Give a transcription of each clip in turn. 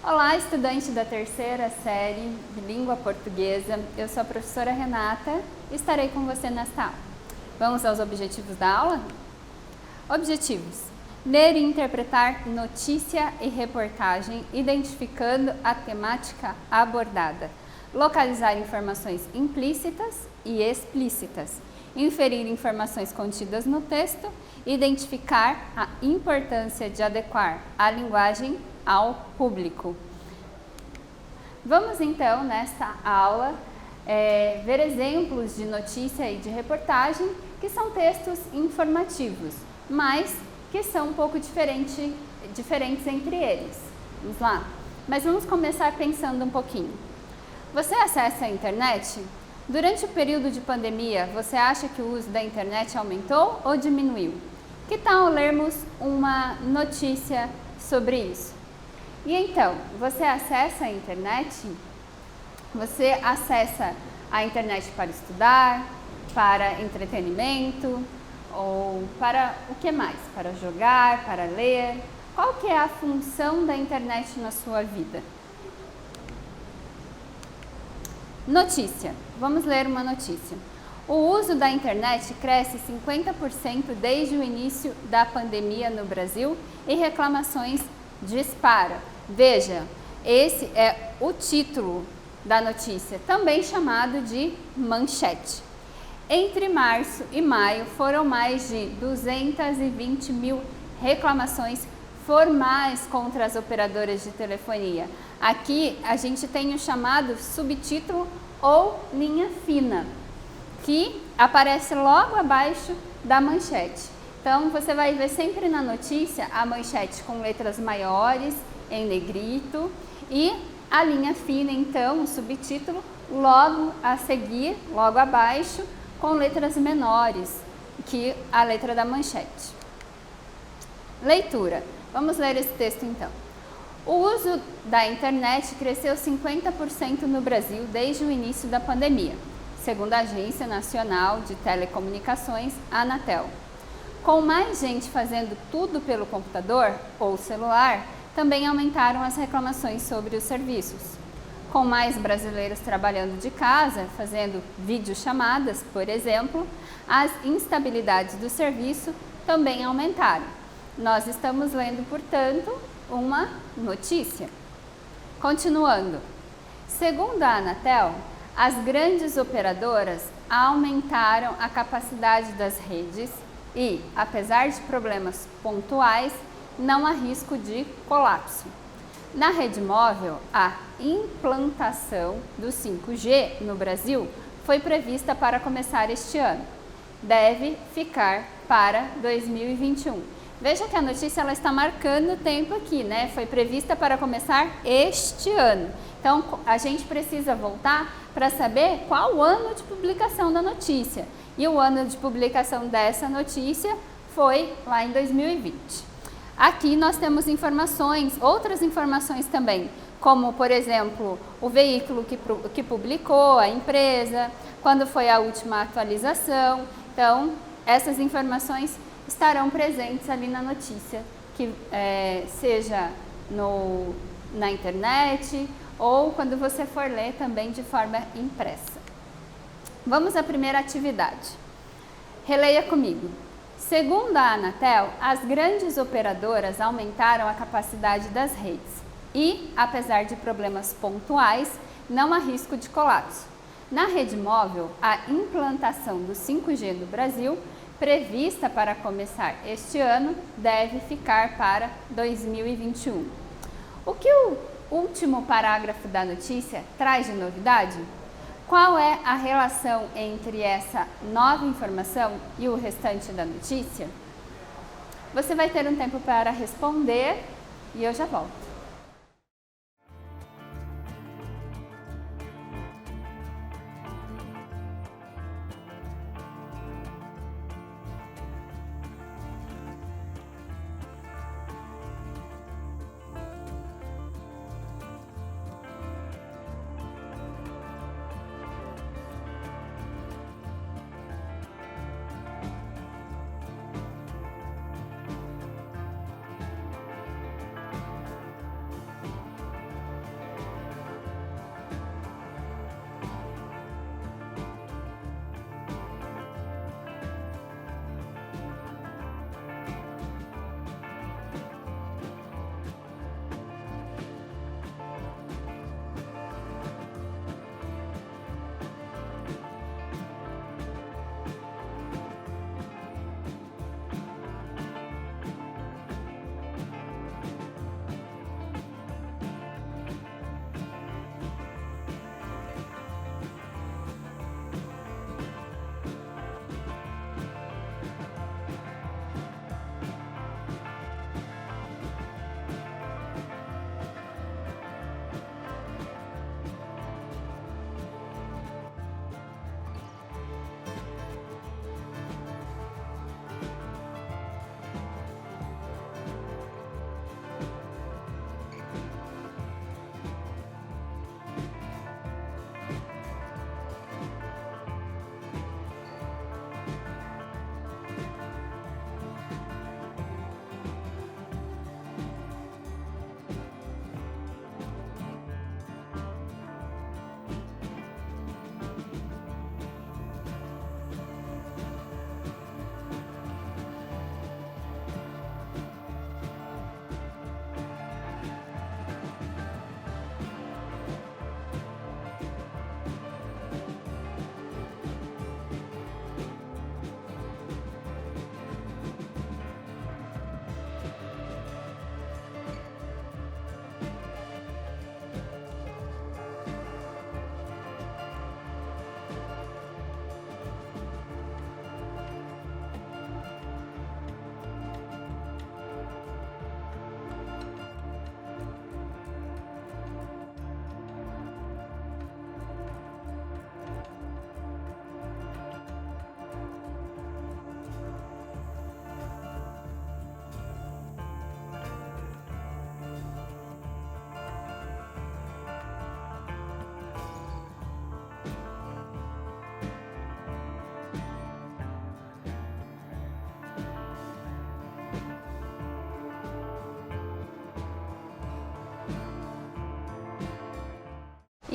Olá, estudante da terceira série de língua portuguesa. Eu sou a professora Renata e estarei com você nesta aula. Vamos aos objetivos da aula? Objetivos: ler e interpretar notícia e reportagem, identificando a temática abordada. Localizar informações implícitas e explícitas. Inferir informações contidas no texto. Identificar a importância de adequar a linguagem ao público. Vamos então, nesta aula, ver exemplos de notícia e de reportagem que são textos informativos, mas que são um pouco diferentes entre eles. Vamos lá? Mas vamos começar pensando um pouquinho. Você acessa a internet? Durante o período de pandemia, você acha que o uso da internet aumentou ou diminuiu? Que tal lermos uma notícia sobre isso? E então, você acessa a internet? Você acessa a internet para estudar, para entretenimento ou para o que mais? Para jogar, para ler? Qual que é a função da internet na sua vida? Notícia. Vamos ler uma notícia. O uso da internet cresce 50% desde o início da pandemia no Brasil e reclamações disparam. Veja, esse é o título da notícia, também chamado de manchete. Entre março e maio foram mais de 220 mil reclamações formais contra as operadoras de telefonia. Aqui a gente tem o chamado subtítulo ou linha fina, que aparece logo abaixo da manchete. Então, você vai ver sempre na notícia a manchete com letras maiores, em negrito, e a linha fina, então, o subtítulo, logo a seguir, logo abaixo, com letras menores que a letra da manchete. Leitura. Vamos ler esse texto, então. O uso da internet cresceu 50% no Brasil desde o início da pandemia, segundo a Agência Nacional de Telecomunicações, Anatel. Com mais gente fazendo tudo pelo computador ou celular, também aumentaram as reclamações sobre os serviços. Com mais brasileiros trabalhando de casa, fazendo videochamadas, por exemplo, as instabilidades do serviço também aumentaram. Nós estamos lendo, portanto, uma notícia. Continuando. Segundo a Anatel, as grandes operadoras aumentaram a capacidade das redes e, apesar de problemas pontuais, não há risco de colapso. Na rede móvel, a implantação do 5G no Brasil foi prevista para começar este ano. Deve ficar para 2021. Veja que a notícia ela está marcando o tempo aqui, né? Foi prevista para começar este ano. Então, a gente precisa voltar para saber qual o ano de publicação da notícia. E o ano de publicação dessa notícia foi lá em 2020. Aqui nós temos informações, outras informações também, como, por exemplo, o veículo que publicou, a empresa, quando foi a última atualização. Então, essas informações estarão presentes ali na notícia, que seja na internet ou quando você for ler também de forma impressa. Vamos à primeira atividade. Releia comigo. Segundo a Anatel, as grandes operadoras aumentaram a capacidade das redes e, apesar de problemas pontuais, não há risco de colapso. Na rede móvel, a implantação do 5G no Brasil, prevista para começar este ano, deve ficar para 2021. O que o último parágrafo da notícia traz de novidade? Qual é a relação entre essa nova informação e o restante da notícia? Você vai ter um tempo para responder e eu já volto.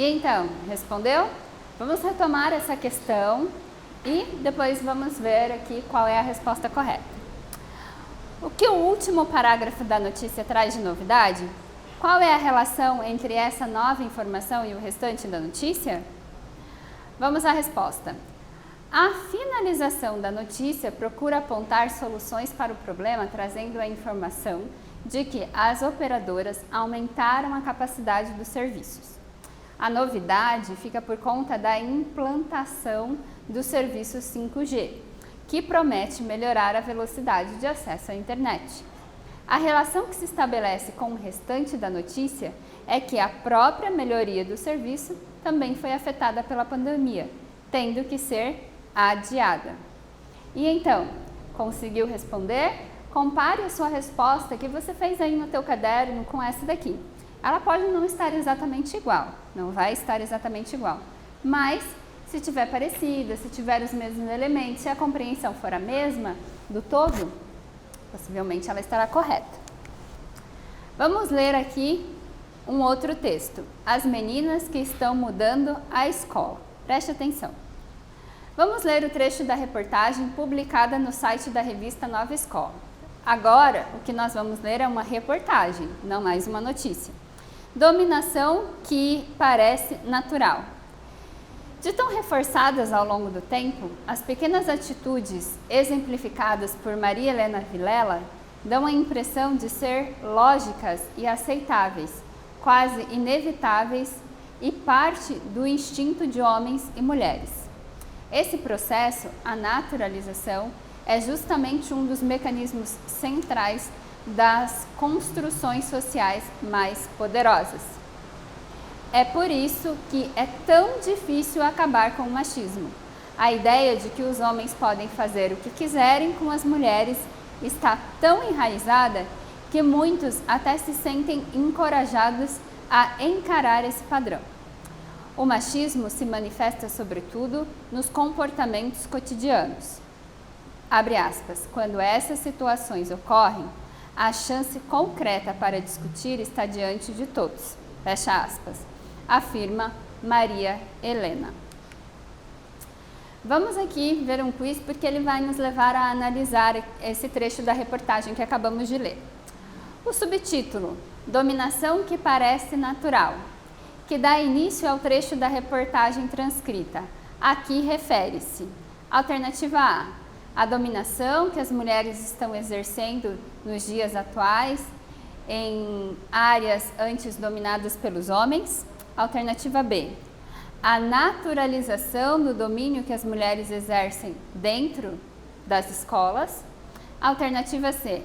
E então, respondeu? Vamos retomar essa questão e depois vamos ver aqui qual é a resposta correta. O que o último parágrafo da notícia traz de novidade? Qual é a relação entre essa nova informação e o restante da notícia? Vamos à resposta. A finalização da notícia procura apontar soluções para o problema, trazendo a informação de que as operadoras aumentaram a capacidade dos serviços. A novidade fica por conta da implantação do serviço 5G, que promete melhorar a velocidade de acesso à internet. A relação que se estabelece com o restante da notícia é que a própria melhoria do serviço também foi afetada pela pandemia, tendo que ser adiada. E então, conseguiu responder? Compare a sua resposta que você fez aí no teu caderno com essa daqui. Ela pode não estar exatamente igual, não vai estar exatamente igual, mas se tiver parecida, se tiver os mesmos elementos, se a compreensão for a mesma do todo, possivelmente ela estará correta. Vamos ler aqui um outro texto. As meninas que estão mudando a escola. Preste atenção. Vamos ler o trecho da reportagem publicada no site da revista Nova Escola. Agora, o que nós vamos ler é uma reportagem, não mais uma notícia. Dominação que parece natural. De tão reforçadas ao longo do tempo, as pequenas atitudes exemplificadas por Maria Helena Vilela dão a impressão de ser lógicas e aceitáveis, quase inevitáveis e parte do instinto de homens e mulheres. Esse processo, a naturalização, é justamente um dos mecanismos centrais das construções sociais mais poderosas. É por isso que é tão difícil acabar com o machismo. A ideia de que os homens podem fazer o que quiserem com as mulheres está tão enraizada que muitos até se sentem encorajados a encarar esse padrão. O machismo se manifesta sobretudo nos comportamentos cotidianos. Abre aspas, quando essas situações ocorrem, a chance concreta para discutir está diante de todos. Fecha aspas. Afirma Maria Helena. Vamos aqui ver um quiz porque ele vai nos levar a analisar esse trecho da reportagem que acabamos de ler. O subtítulo, Dominação que parece natural, que dá início ao trecho da reportagem transcrita. Aqui refere-se. Alternativa A, a dominação que as mulheres estão exercendo nos dias atuais em áreas antes dominadas pelos homens. Alternativa B, a naturalização do domínio que as mulheres exercem dentro das escolas. Alternativa C,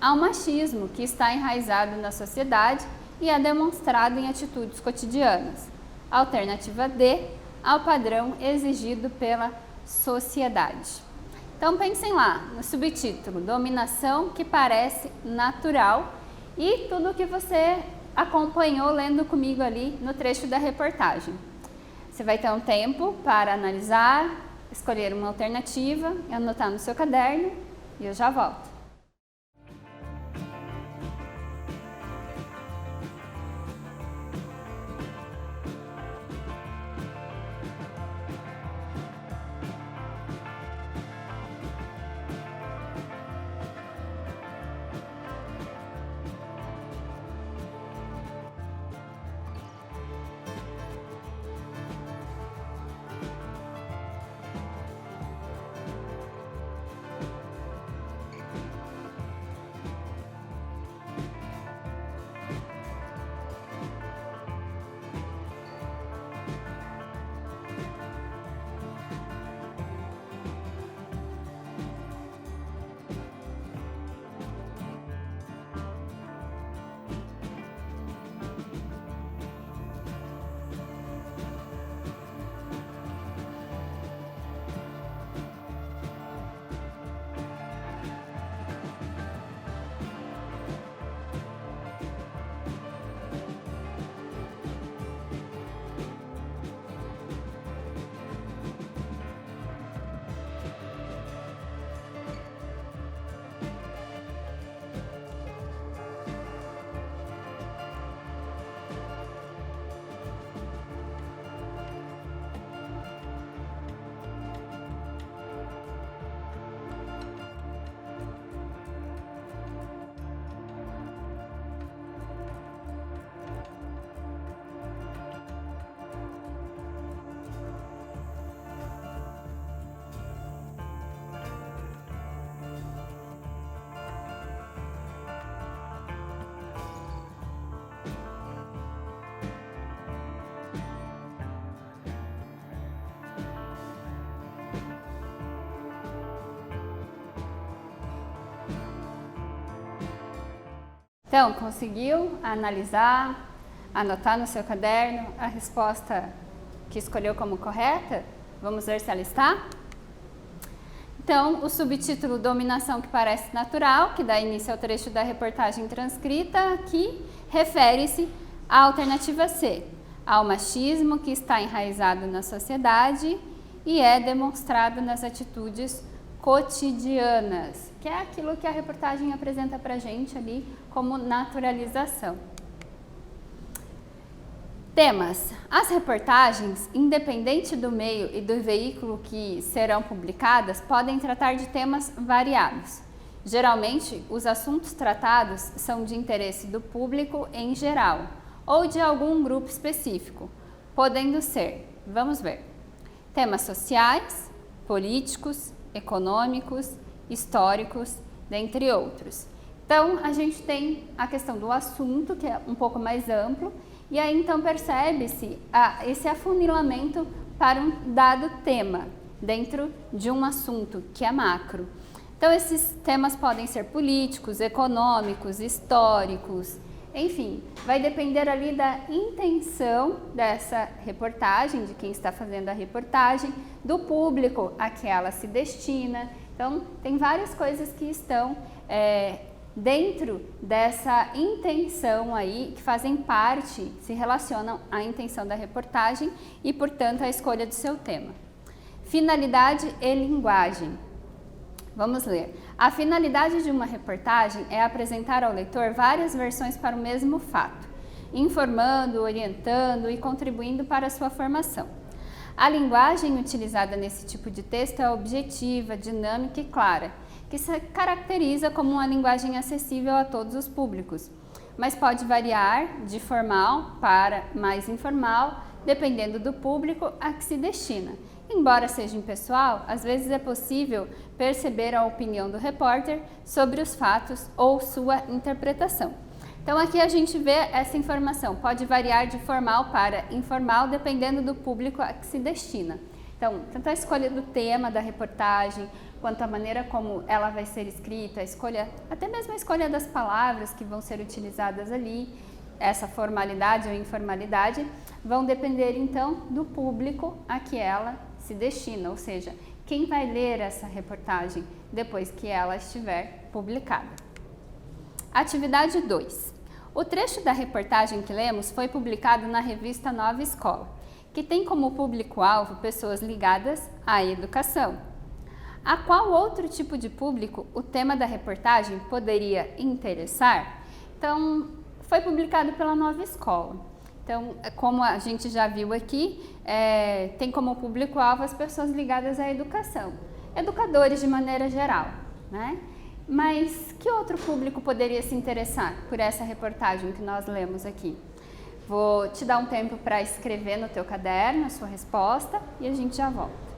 ao machismo que está enraizado na sociedade e é demonstrado em atitudes cotidianas. Alternativa D, ao padrão exigido pela sociedade. Então pensem lá no subtítulo, dominação que parece natural e tudo que você acompanhou lendo comigo ali no trecho da reportagem. Você vai ter um tempo para analisar, escolher uma alternativa, anotar no seu caderno e eu já volto. Então, conseguiu analisar, anotar no seu caderno a resposta que escolheu como correta? Vamos ver se ela está? Então, o subtítulo Dominação que parece natural, que dá início ao trecho da reportagem transcrita aqui, refere-se à alternativa C, ao machismo que está enraizado na sociedade e é demonstrado nas atitudes cotidianas, que é aquilo que a reportagem apresenta para a gente ali como naturalização. Temas. As reportagens, independente do meio e do veículo que serão publicadas, podem tratar de temas variados. Geralmente, os assuntos tratados são de interesse do público em geral ou de algum grupo específico, podendo ser, vamos ver, temas sociais, políticos, econômicos, históricos, dentre outros. Então, a gente tem a questão do assunto, que é um pouco mais amplo, e aí então percebe-se esse afunilamento para um dado tema, dentro de um assunto que é macro. Então, esses temas podem ser políticos, econômicos, históricos, enfim, vai depender ali da intenção dessa reportagem, de quem está fazendo a reportagem, do público a que ela se destina. Então, tem várias coisas que estão dentro dessa intenção aí, que fazem parte, se relacionam à intenção da reportagem e, portanto, à escolha do seu tema. Finalidade e linguagem. Vamos ler. A finalidade de uma reportagem é apresentar ao leitor várias versões para o mesmo fato, informando, orientando e contribuindo para a sua formação. A linguagem utilizada nesse tipo de texto é objetiva, dinâmica e clara, que se caracteriza como uma linguagem acessível a todos os públicos, mas pode variar de formal para mais informal, dependendo do público a que se destina. Embora seja impessoal, às vezes é possível perceber a opinião do repórter sobre os fatos ou sua interpretação. Então aqui a gente vê essa informação, pode variar de formal para informal, dependendo do público a que se destina. Então, tanto a escolha do tema da reportagem, quanto a maneira como ela vai ser escrita, a escolha, até mesmo a escolha das palavras que vão ser utilizadas ali, essa formalidade ou informalidade, vão depender então do público a que ela se destina, ou seja, quem vai ler essa reportagem depois que ela estiver publicada. Atividade 2. O trecho da reportagem que lemos foi publicado na revista Nova Escola, que tem como público-alvo pessoas ligadas à educação. A qual outro tipo de público o tema da reportagem poderia interessar? Então, foi publicado pela Nova Escola. Então, como a gente já viu aqui, tem como público-alvo as pessoas ligadas à educação, educadores de maneira geral, né? Mas que outro público poderia se interessar por essa reportagem que nós lemos aqui? Vou te dar um tempo para escrever no teu caderno a sua resposta e a gente já volta.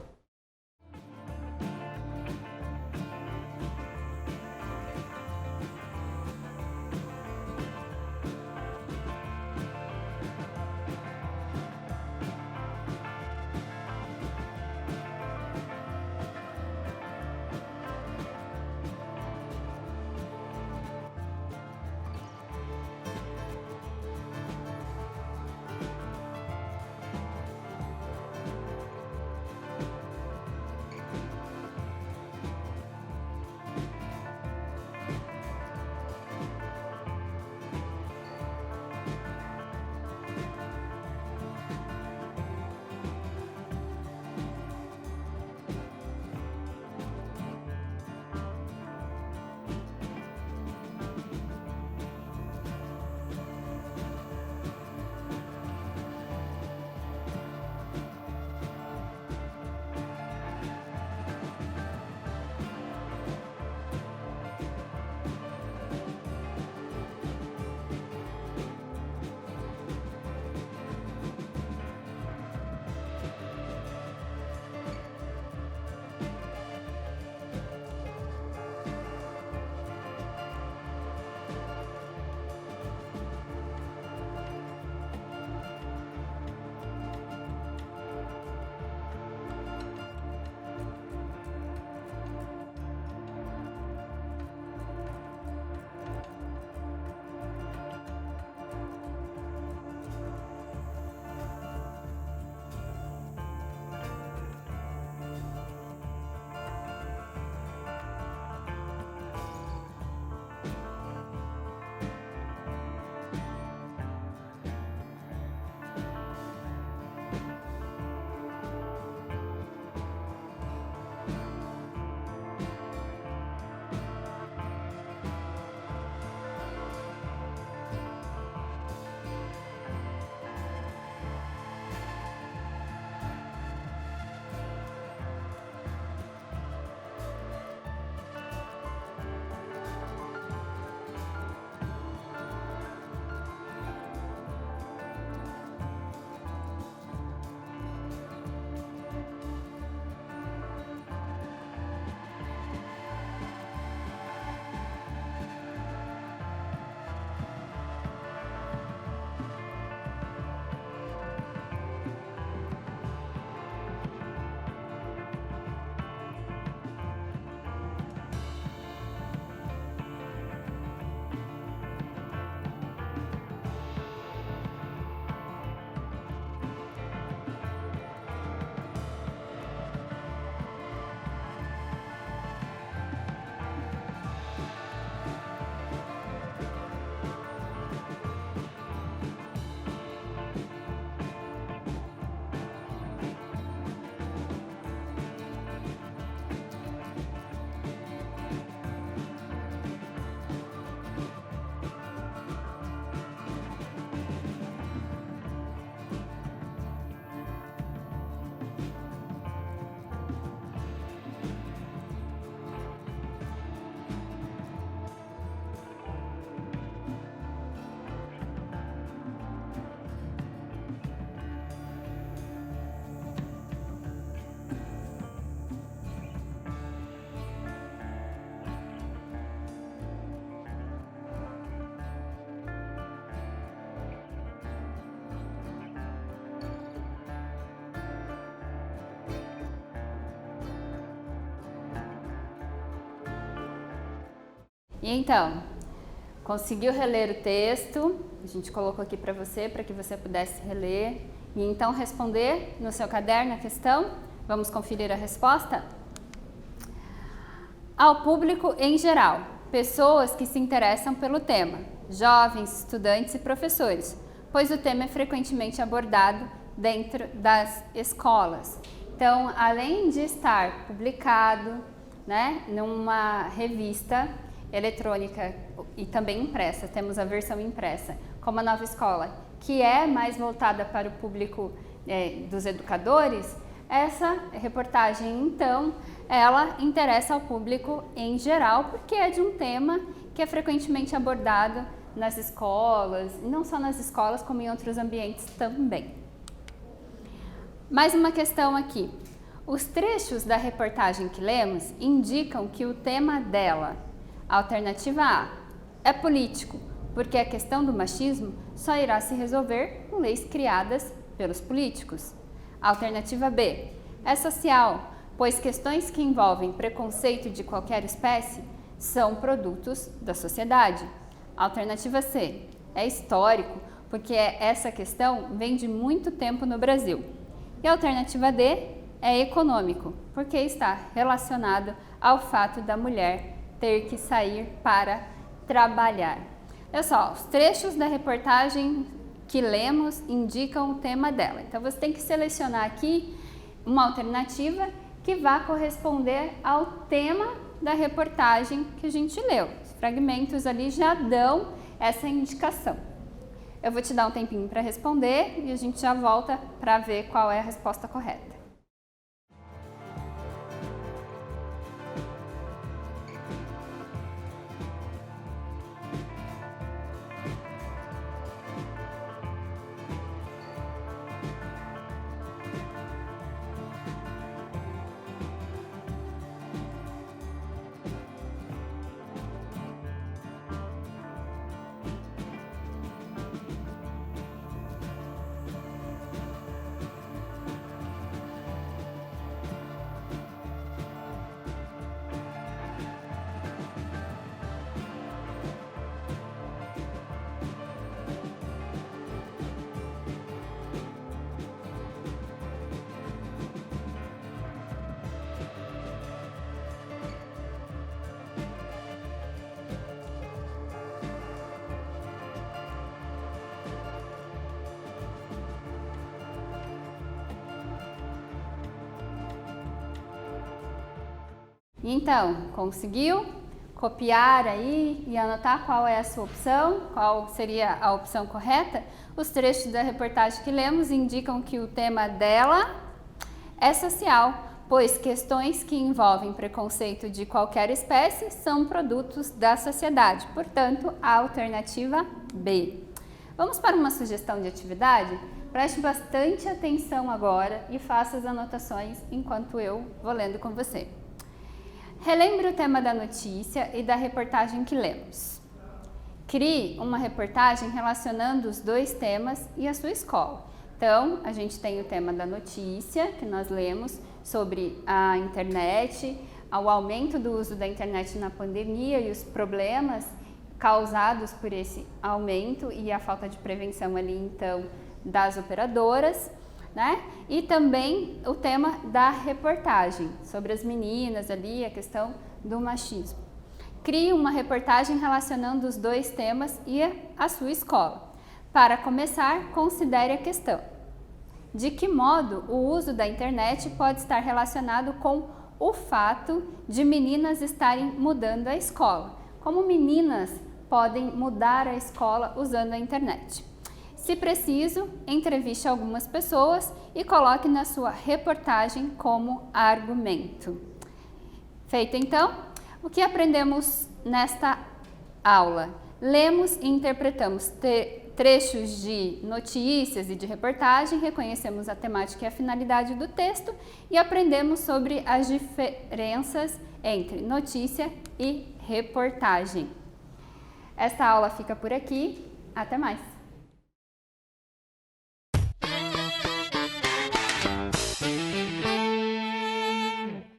E então, conseguiu reler o texto? A gente colocou aqui para que você pudesse reler e então responder no seu caderno a questão. Vamos conferir a resposta? Ao público em geral, pessoas que se interessam pelo tema, jovens, estudantes e professores, pois o tema é frequentemente abordado dentro das escolas. Então, além de estar publicado, né, numa revista eletrônica e também impressa, temos a versão impressa, como a Nova Escola, que é mais voltada para o público dos educadores, essa reportagem, então, ela interessa ao público em geral, porque é de um tema que é frequentemente abordado nas escolas, e não só nas escolas, como em outros ambientes também. Mais uma questão aqui. Os trechos da reportagem que lemos indicam que o tema dela, alternativa A, é político, porque a questão do machismo só irá se resolver com leis criadas pelos políticos. Alternativa B, é social, pois questões que envolvem preconceito de qualquer espécie são produtos da sociedade. Alternativa C, é histórico, porque essa questão vem de muito tempo no Brasil. E a alternativa D é econômico, porque está relacionado ao fato da mulher ter que sair para trabalhar. Olha só, os trechos da reportagem que lemos indicam o tema dela. Então, você tem que selecionar aqui uma alternativa que vá corresponder ao tema da reportagem que a gente leu. Os fragmentos ali já dão essa indicação. Eu vou te dar um tempinho para responder e a gente já volta para ver qual é a resposta correta. Então, conseguiu copiar aí e anotar qual é a sua opção, qual seria a opção correta? Os trechos da reportagem que lemos indicam que o tema dela é social, pois questões que envolvem preconceito de qualquer espécie são produtos da sociedade, portanto, a alternativa B. Vamos para uma sugestão de atividade? Preste bastante atenção agora e faça as anotações enquanto eu vou lendo com você. Relembre o tema da notícia e da reportagem que lemos. Crie uma reportagem relacionando os dois temas e a sua escola. Então, a gente tem o tema da notícia, que nós lemos sobre a internet, o aumento do uso da internet na pandemia e os problemas causados por esse aumento e a falta de prevenção ali, então, das operadoras. Né? E também o tema da reportagem, sobre as meninas ali, a questão do machismo. Crie uma reportagem relacionando os dois temas e a sua escola. Para começar, considere a questão. De que modo o uso da internet pode estar relacionado com o fato de meninas estarem mudando a escola? Como meninas podem mudar a escola usando a internet? Se preciso, entreviste algumas pessoas e coloque na sua reportagem como argumento. Feito então, o que aprendemos nesta aula? Lemos e interpretamos trechos de notícias e de reportagem, reconhecemos a temática e a finalidade do texto e aprendemos sobre as diferenças entre notícia e reportagem. Esta aula fica por aqui. Até mais!